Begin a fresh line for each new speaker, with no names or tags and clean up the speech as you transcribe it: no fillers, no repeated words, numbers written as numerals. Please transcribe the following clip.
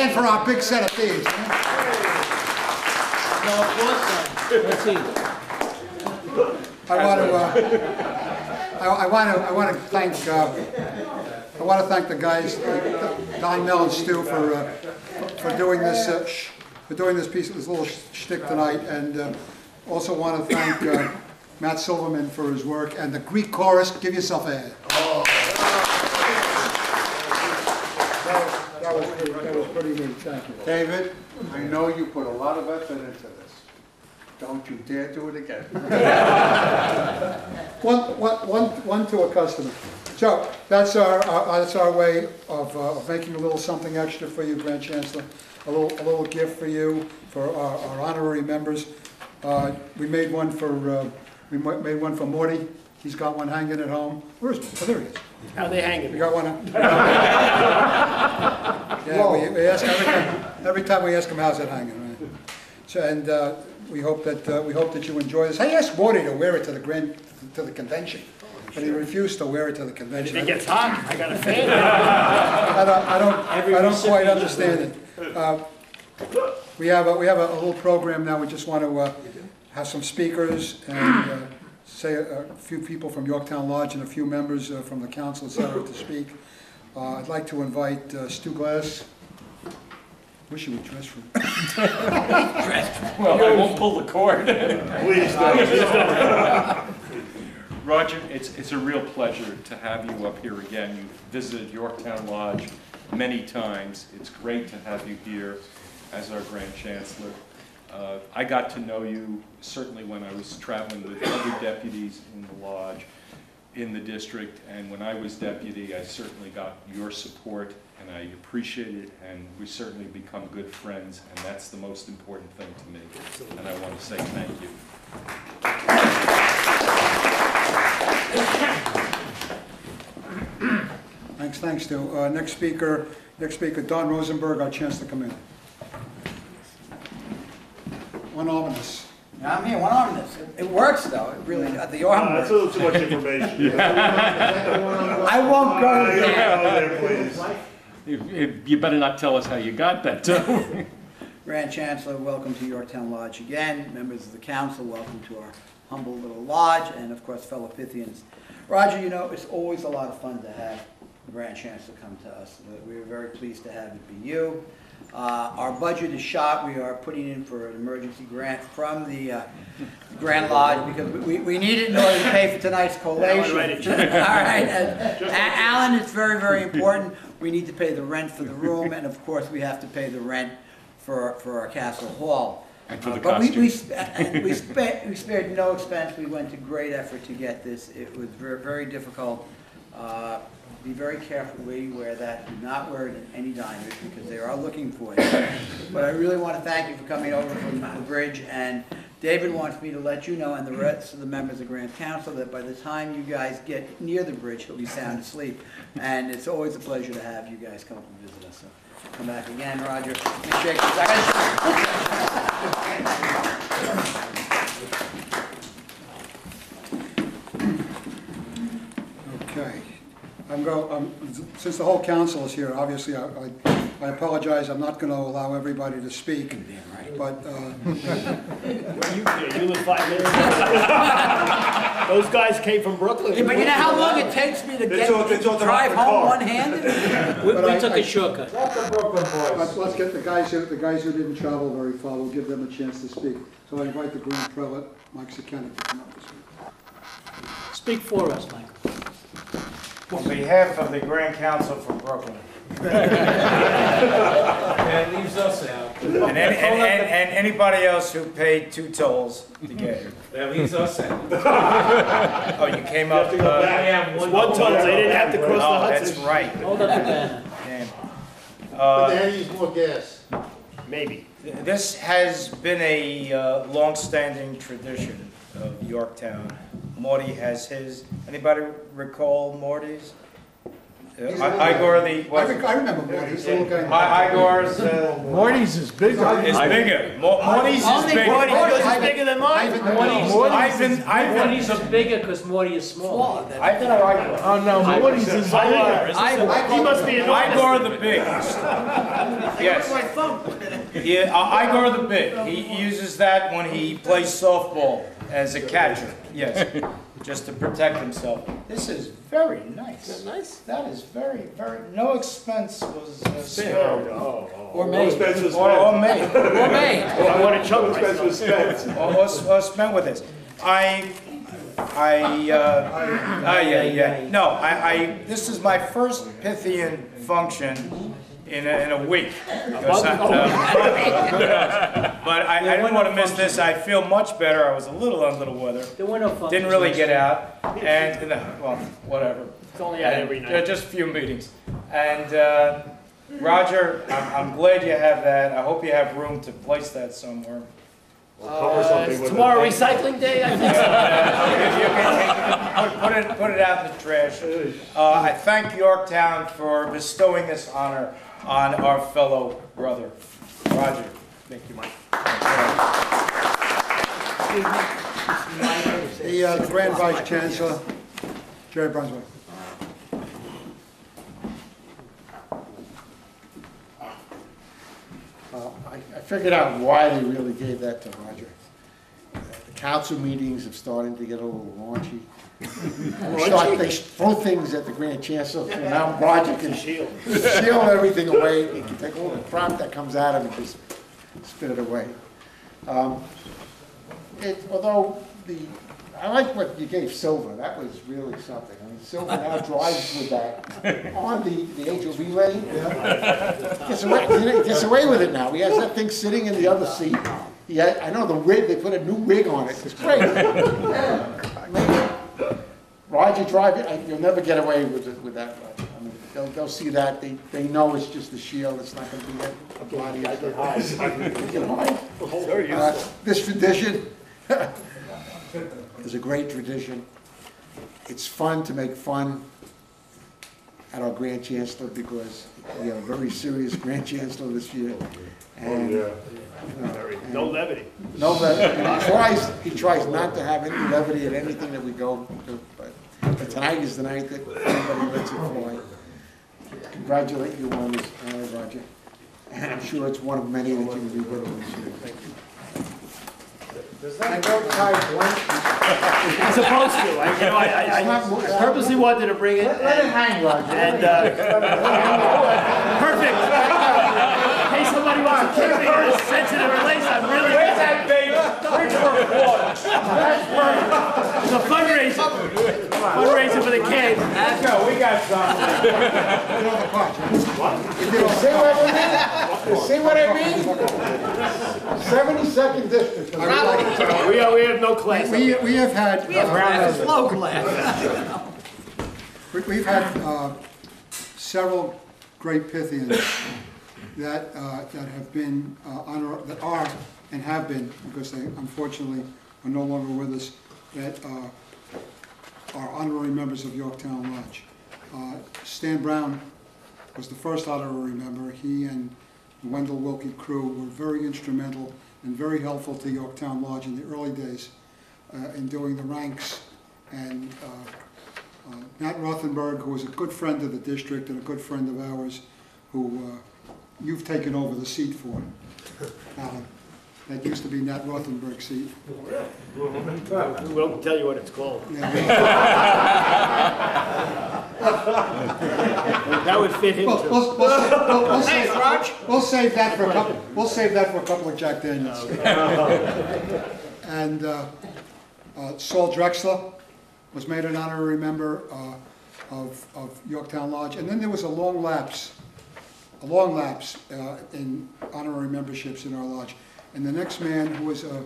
hand for our big set of thieves.
Let's see.
I want to thank the guys, Don, Mel, and Stu, for doing this piece, this little shtick tonight, and also want to thank Matt Silverman for his work and the Greek chorus. Give yourself a hand. Oh. That was pretty neat. Thank you,
David. I know you put a lot of effort into this. Don't you dare do it again.
one to a customer. So that's our way of making a little something extra for you, Grand Chancellor. A little gift for you, for our honorary members. We made one for Morty. He's got one hanging at home. Where is it? Oh, there he is.
How are they hanging?
We got one. Yeah, we ask every time we ask him how's it hanging. Right? So, and we hope that you enjoy this. I asked Morty to wear it to the convention, but he refused to wear it to the convention.
If it gets hot, I got a fan.
I don't quite understand it. We have a little program now. We just want to have some speakers and say a few people from Yorktown Lodge and a few members from the council, etc., to speak. I'd like to invite Stu Glass. Wish you would dress for it.
Well, I won't pull the cord.
Please don't.
Roger, it's a real pleasure to have you up here again. You've visited Yorktown Lodge many times. It's great to have you here as our Grand Chancellor. I got to know you certainly when I was traveling with other deputies in the lodge, in the district, and when I was deputy, I certainly got your support, and I appreciate it, and we certainly become good friends, and that's the most important thing to me, and I want to say thank you.
Thanks, Stu. Next speaker, Don Rosenberg, our chance to come in. One ominous.
I'm here, one ominous. It works though, it really, the arm
That's
works.
a little too much information.
I won't go there.
Please.
You better not tell us how you got that, too.
Grand Chancellor, welcome to Yorktown Lodge again. Members of the council, welcome to our humble little lodge, and of course fellow Pythians. Roger, you know, it's always a lot of fun to have the Grand Chancellor come to us. We are very pleased to have it be you. Our budget is shot. We are putting in for an emergency grant from the Grand Lodge because we need it in order to pay for tonight's collation. All right, Alan, it's very, very important. We need to pay the rent for the room, and of course we have to pay the rent for our Castle Hall.
And for the
But
costumes.
we spared no expense. We went to great effort to get this. It was very, very difficult. Be very careful where you wear that. Do not wear it in any diners because they are looking for you. But I really want to thank you for coming over from the bridge. And David wants me to let you know, and the rest of the members of Grand Council, that by the time you guys get near the bridge, he'll be sound asleep. And it's always a pleasure to have you guys come up and visit us. So come back again, Roger.
Okay. Since the whole council is here, obviously I apologize. I'm not going to allow everybody to speak. But
You live 5 minutes. Those guys came from Brooklyn.
Yeah, but you know how long it takes me to drive home one-handed?
We took a shortcut.
let's get the guys who didn't travel very far. We'll give them a chance to speak. So I invite the Grand Prelate, Mike Sekenic, to come up to speak.
Speak for us, Michael.
On behalf of the Grand Council from Brooklyn.
That leaves us out.
And anybody else who paid 2 tolls to get here.
That leaves us out.
Oh, you came up.
One toll, they didn't have to cross the Hudson.
That's right.
Hold up the banner.
But they had to use more gas.
Maybe.
This has been a long-standing tradition of Yorktown. Morty has his. Anybody recall Morty's? Igor the,
I remember Morty, he's the little guy.
Igor's,
Morty's is bigger.
is bigger. Morty's is
Only
bigger.
Morty
Morty's is bigger than mine.
Morty's
is bigger because Morty is small.
Ivan or Igor?
Oh, no, Morty's is bigger. He must be
Igor the Big. Yes.
my thumb.
Yeah, Igor the Big. He uses that when he plays softball as a catcher. Yes, just to protect himself. This is very nice.
Is that nice?
That is very, very. No expense was spared.
Or made.
Or made.
Or made.
I want to chug myself.
Or spent with this. No, this is my first Pythian function in a week. Because but I didn't want to miss this. I feel much better. I was a little under the weather.
There were no functions.
Didn't really get out. And, well, whatever.
It's only out every night.
Just a few meetings. And Roger, I'm glad you have that. I hope you have room to place that somewhere.
Is
Tomorrow recycling day, I think so.
If you can put it out in the trash. I thank Yorktown for bestowing this honor on our fellow brother, Roger.
Thank you, Mike.
The Grand Vice Chancellor, Jerry Brunswick.
I figured out why they really gave that to Roger. The council meetings are starting to get a little raunchy. They throw things at the Grand Chancellor, and now Roger can shield everything away. He can take all the crap that comes out of it and just spit it away. Although I like what you gave Silver. That was really something. I mean, Silver now drives with that on the HOV lane. Gets away with it now. He has that thing sitting in the other seat. I know the rig. They put a new rig on it. It's great. Roger driving. You'll never get away with that. Roger. I mean, they'll see that. They know it's just a shield. It's not going to be a body.
I can hide.
You can hide. This tradition is a great tradition. It's fun to make fun at our Grand Chancellor because we have a very serious Grand Chancellor this year. And,
No levity.
no levity. He tries not to have any levity at anything that we go to, but tonight is the night that everybody lets it fly. Congratulate you on this, Roger. And I'm sure it's one of many that you will be good on this year. Thank you.
Does that go tie blank?
It's supposed to. I purposely wanted to bring it.
Let it hang, Roger.
And, perfect. In case somebody wants to kick me in a sensitive relation, I'm really.
Where's that baby? Bring her a water.
It's a fundraiser. Fundraiser for the kid.
Let's go. We got something.
See what I mean? 72nd District.
We have no class.
We have had.
Slow class.
We've had several great Pythians that have been that are and have been, because they unfortunately are no longer with us, that are honorary members of Yorktown Lodge. Stan Brown was the first honorary member. He and the Wendell Wilkie crew were very instrumental and very helpful to Yorktown Lodge in the early days in doing the ranks. And Nat Rothenberg, who was a good friend of the district and a good friend of ours, who you've taken over the seat for, Alan. That used to be Nat Rothenberg's seat.
We won't tell you what it's called.
Yeah.
That would fit him too.
We'll save that for a couple. We'll save that for a couple of Jack Daniels. And Saul Drexler was made an honorary member of Yorktown Lodge, and then there was a long lapse in honorary memberships in our lodge. And the next man, who was a